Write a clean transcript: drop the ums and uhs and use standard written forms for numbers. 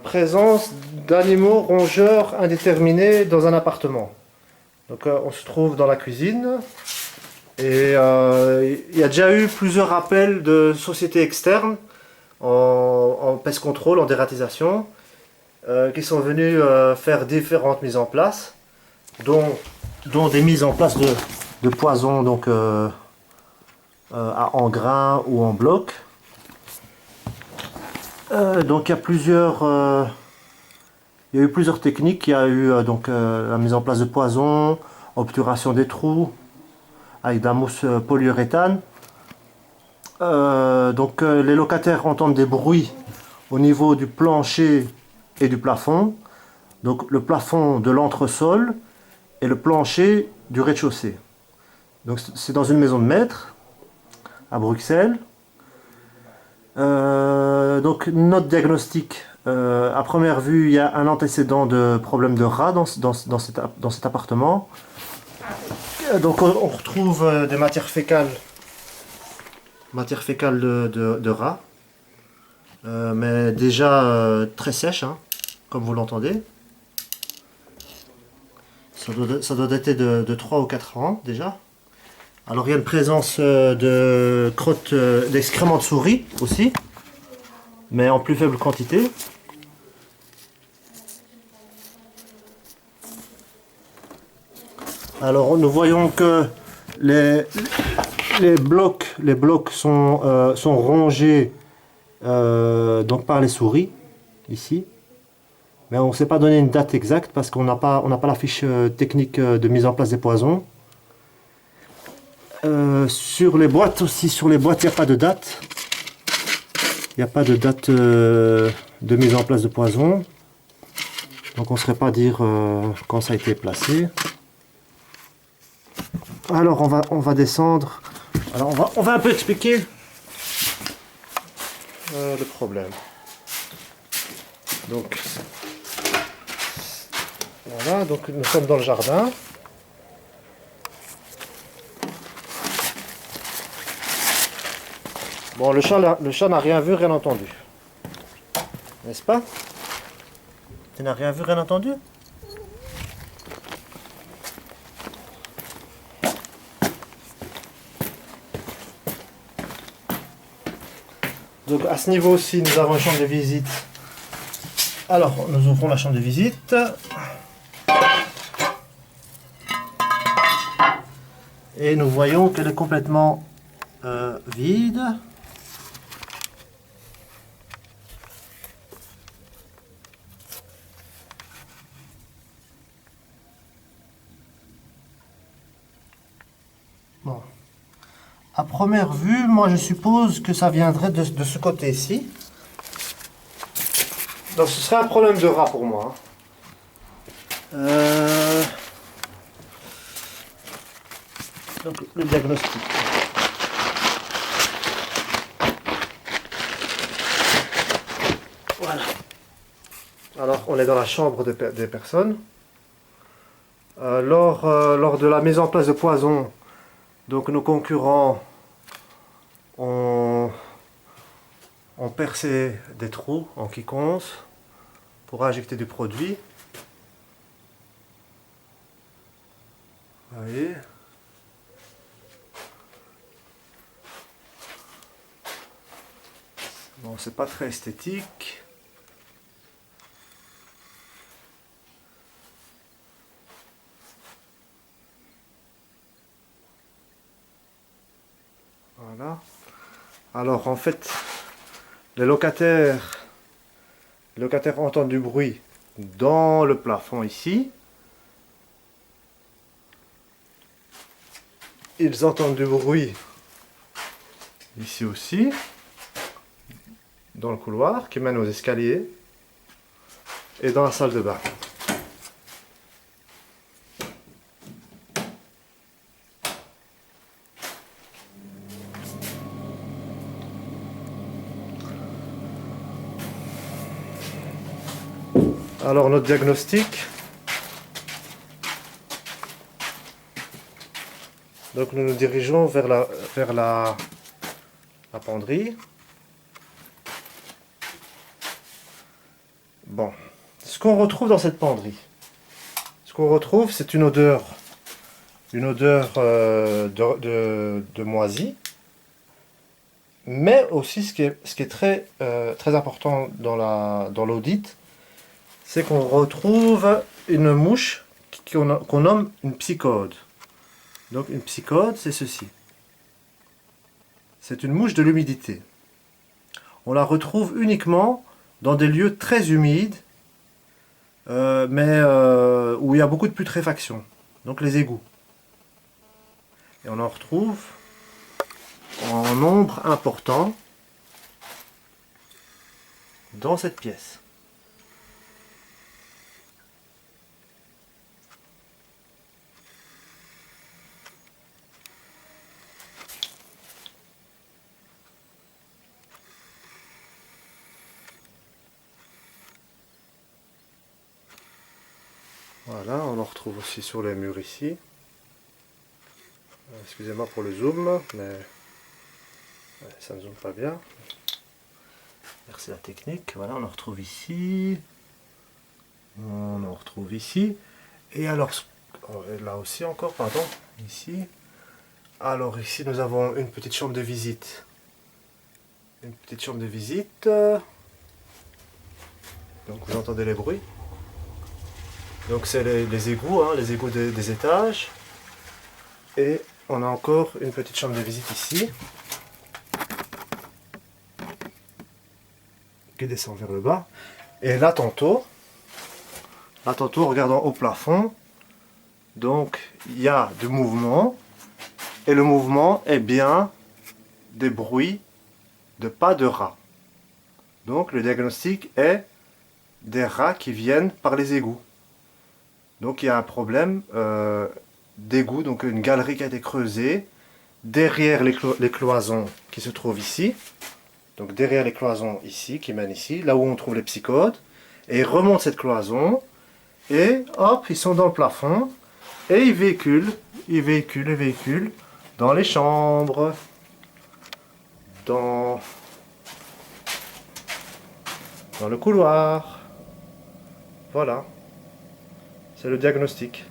Présence d'animaux rongeurs indéterminés dans un appartement. Donc on se trouve dans la cuisine et il y a déjà eu plusieurs appels de sociétés externes en pest control, en dératisation, qui sont venus faire différentes mises en place, dont des mises en place de poisons donc, en grains ou en blocs. Donc il y a il y a eu plusieurs techniques. Il y a eu la mise en place de poisons, obturation des trous avec de la mousse polyuréthane. Les locataires entendent des bruits au niveau du plancher et du plafond. Donc le plafond de l'entresol et le plancher du rez-de-chaussée. Donc c'est dans une maison de maître à Bruxelles. Donc notre diagnostic, à première vue, il y a un antécédent de problème de rats dans cet appartement. Donc on retrouve des matières fécales de rats, mais déjà très sèches, hein, comme vous l'entendez. Ça doit dater de 3 ou 4 ans déjà. Alors il y a une présence de crottes d'excréments de souris aussi, mais en plus faible quantité. Alors nous voyons que les blocs sont rongés donc par les souris ici, mais on ne s'est pas donné une date exacte parce qu'on n'a pas la fiche technique de mise en place des poisons. Sur les boîtes aussi, il n'y a pas de date. Il n'y a pas de date de mise en place de poison. Donc on ne saurait pas dire quand ça a été placé. Alors on va descendre. Alors on va un peu expliquer le problème. Donc voilà, donc nous sommes dans le jardin. Bon, le chat n'a rien vu, rien entendu. N'est-ce pas? Tu n'as rien vu, rien entendu? Donc à ce niveau-ci, nous avons une chambre de visite. Alors, nous ouvrons la chambre de visite. Et nous voyons qu'elle est complètement vide. Bon. À première vue, moi je suppose que ça viendrait de ce côté-ci. Donc ce serait un problème de rat pour moi. Donc le diagnostic. Voilà. Alors on est dans la chambre des personnes. Lors de la mise en place de poison, donc nos concurrents ont percé des trous en quiconce pour injecter du produit. Vous voyez. Bon, c'est pas très esthétique. Voilà. Alors en fait, les locataires entendent du bruit dans le plafond ici. Ils entendent du bruit ici aussi, dans le couloir qui mène aux escaliers et dans la salle de bain. Alors notre diagnostic, donc nous nous dirigeons vers la penderie. Bon, ce qu'on retrouve dans cette penderie, ce qu'on retrouve, c'est une odeur de moisi, mais aussi ce qui est très, très important dans l'audit, c'est qu'on retrouve une mouche qu'on nomme une psychode. Donc une psychode, c'est ceci. C'est une mouche de l'humidité. On la retrouve uniquement dans des lieux très humides, mais où il y a beaucoup de putréfaction, donc les égouts. Et on en retrouve en nombre important dans cette pièce. Voilà, on en retrouve aussi sur les murs ici. Excusez-moi pour le zoom, mais ça ne zoome pas bien. Merci la technique. Voilà, on en retrouve ici. On en retrouve ici. Et alors, là aussi encore, pardon, ici. Alors ici, nous avons une petite chambre de visite. Une petite chambre de visite. Donc vous entendez les bruits. Donc c'est les égouts, hein, les égouts des étages. Et on a encore une petite chambre de visite ici. Qui descend vers le bas. Et là tantôt, regardons au plafond. Donc il y a du mouvement. Et le mouvement est bien des bruits de pas de rats. Donc le diagnostic est des rats qui viennent par les égouts. Donc il y a un problème d'égout, donc une galerie qui a été creusée derrière les cloisons qui se trouvent ici. Donc derrière les cloisons ici, qui mènent ici, là où on trouve les psychodes. Et ils remontent cette cloison et hop, ils sont dans le plafond et ils véhiculent dans les chambres, dans le couloir. Voilà, c'est le diagnostic.